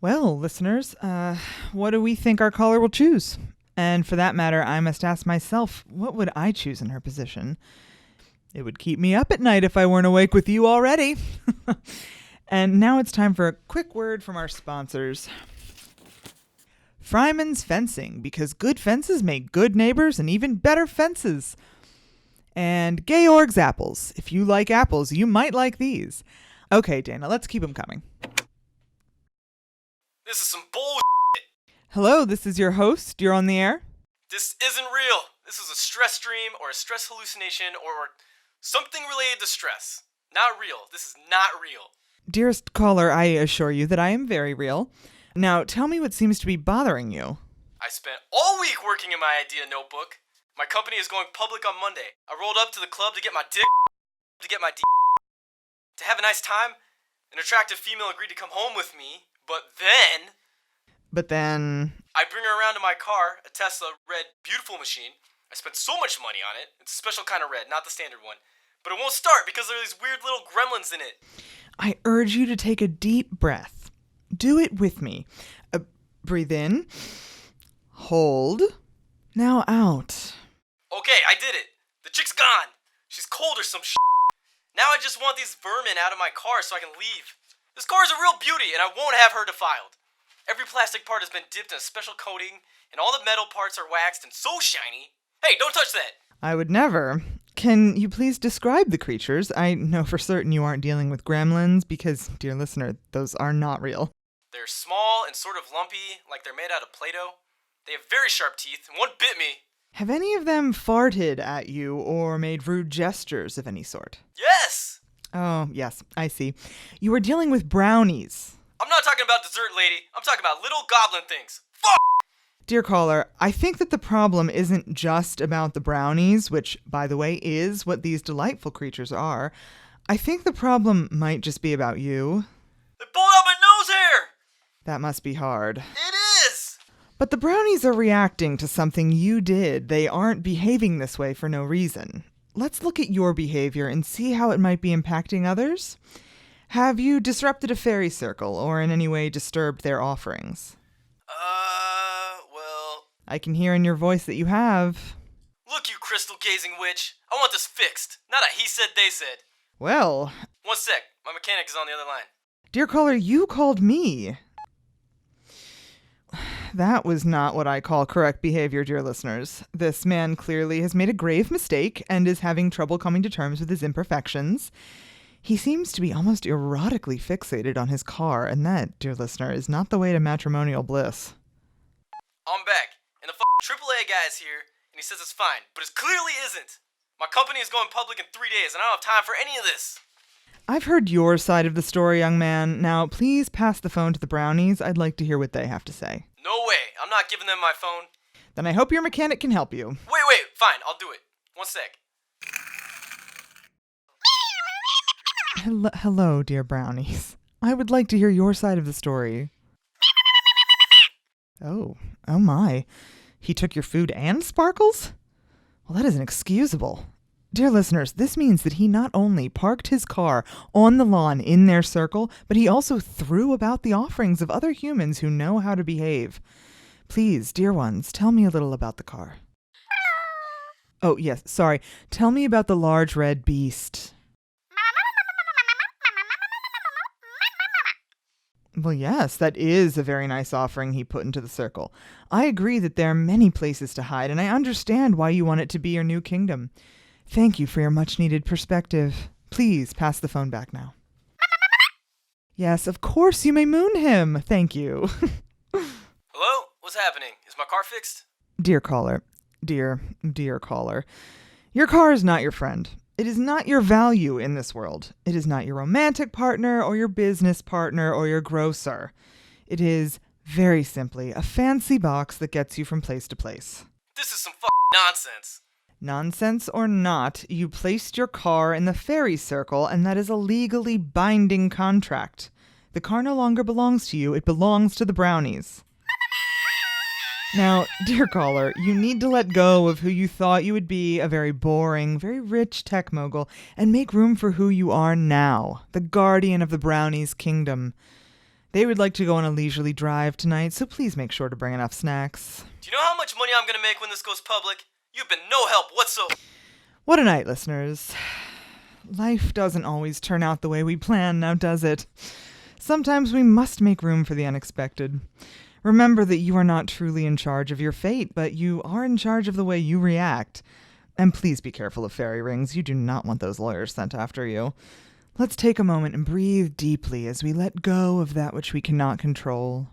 Well, listeners, what do we think our caller will choose? And for that matter, I must ask myself, what would I choose in her position? It would keep me up at night if I weren't awake with you already. And now it's time for a quick word from our sponsors. Fryman's Fencing, because good fences make good neighbors and even better fences. And Georg's Apples. If you like apples, you might like these. Okay, Dana, let's keep them coming. This is some bull. Hello, this is your host. You're on the air. This isn't real. This is a stress dream or a stress hallucination or something related to stress. Not real. This is not real. Dearest caller, I assure you that I am very real. Now, tell me what seems to be bothering you. I spent all week working in my idea notebook. My company is going public on Monday. I rolled up to the club to get my dick, to have a nice time. An attractive female agreed to come home with me, but then I bring her around to my car, a Tesla red beautiful machine. I spent so much money on it. It's a special kind of red, not the standard one. But it won't start because there are these weird little gremlins in it. I urge you to take a deep breath. Do it with me. Breathe in. Hold. Now out. Okay, I did it. The chick's gone. She's cold or some shit. Now I just want these vermin out of my car so I can leave. This car is a real beauty and I won't have her defiled. Every plastic part has been dipped in a special coating and all the metal parts are waxed and so shiny. Hey, don't touch that. I would never. Can you please describe the creatures? I know for certain you aren't dealing with gremlins because, dear listener, those are not real. They're small and sort of lumpy, like they're made out of Play-Doh. They have very sharp teeth and one bit me. Have any of them farted at you or made rude gestures of any sort? Yes! Oh, yes, I see. You are dealing with brownies. I'm not talking about dessert, lady. I'm talking about little goblin things. Fuck! Dear caller, I think that the problem isn't just about the brownies, which, by the way, is what these delightful creatures are. I think the problem might just be about you. They pulled out my nose hair! That must be hard. It is! But the brownies are reacting to something you did. They aren't behaving this way for no reason. Let's look at your behavior and see how it might be impacting others. Have you disrupted a fairy circle or in any way disturbed their offerings? Well... I can hear in your voice that you have. Look, you crystal-gazing witch. I want this fixed. Not a he said, they said. Well... One sec. My mechanic is on the other line. Dear caller, you called me. That was not what I call correct behavior, dear listeners. This man clearly has made a grave mistake and is having trouble coming to terms with his imperfections. He seems to be almost erotically fixated on his car, and that, dear listener, is not the way to matrimonial bliss. I'm back, and the AAA guy is here, and he says it's fine, but it clearly isn't. My company is going public in 3 days, and I don't have time for any of this. I've heard your side of the story, young man. Now, please pass the phone to the brownies. I'd like to hear what they have to say. No way. I'm not giving them my phone. Then I hope your mechanic can help you. Wait, fine, I'll do it. One sec. Hello, dear brownies. I would like to hear your side of the story. Oh my. He took your food and sparkles? Well, that is inexcusable. Dear listeners, this means that he not only parked his car on the lawn in their circle, but he also threw about the offerings of other humans who know how to behave. Please, dear ones, tell me a little about the car. Oh, yes, sorry. Tell me about the large red beast. Well, yes, that is a very nice offering he put into the circle. I agree that there are many places to hide, and I understand why you want it to be your new kingdom. Thank you for your much-needed perspective. Please pass the phone back now. Yes, of course you may moon him. Thank you. Hello? What's happening? Is my car fixed? Dear caller, dear caller, your car is not your friend. It is not your value in this world. It is not your romantic partner or your business partner or your grocer. It is, very simply, a fancy box that gets you from place to place. This is some nonsense. Nonsense or not, you placed your car in the fairy circle, and that is a legally binding contract. The car no longer belongs to you, it belongs to the brownies. Now, dear caller, you need to let go of who you thought you would be, a very boring, very rich tech mogul, and make room for who you are now, the guardian of the brownies' kingdom. They would like to go on a leisurely drive tonight, so please make sure to bring enough snacks. Do you know how much money I'm gonna make when this goes public? You've been no help whatsoever. What a night, listeners. Life doesn't always turn out the way we plan, now does it? Sometimes we must make room for the unexpected. Remember that you are not truly in charge of your fate, but you are in charge of the way you react. And please be careful of fairy rings. You do not want those lawyers sent after you. Let's take a moment and breathe deeply as we let go of that which we cannot control.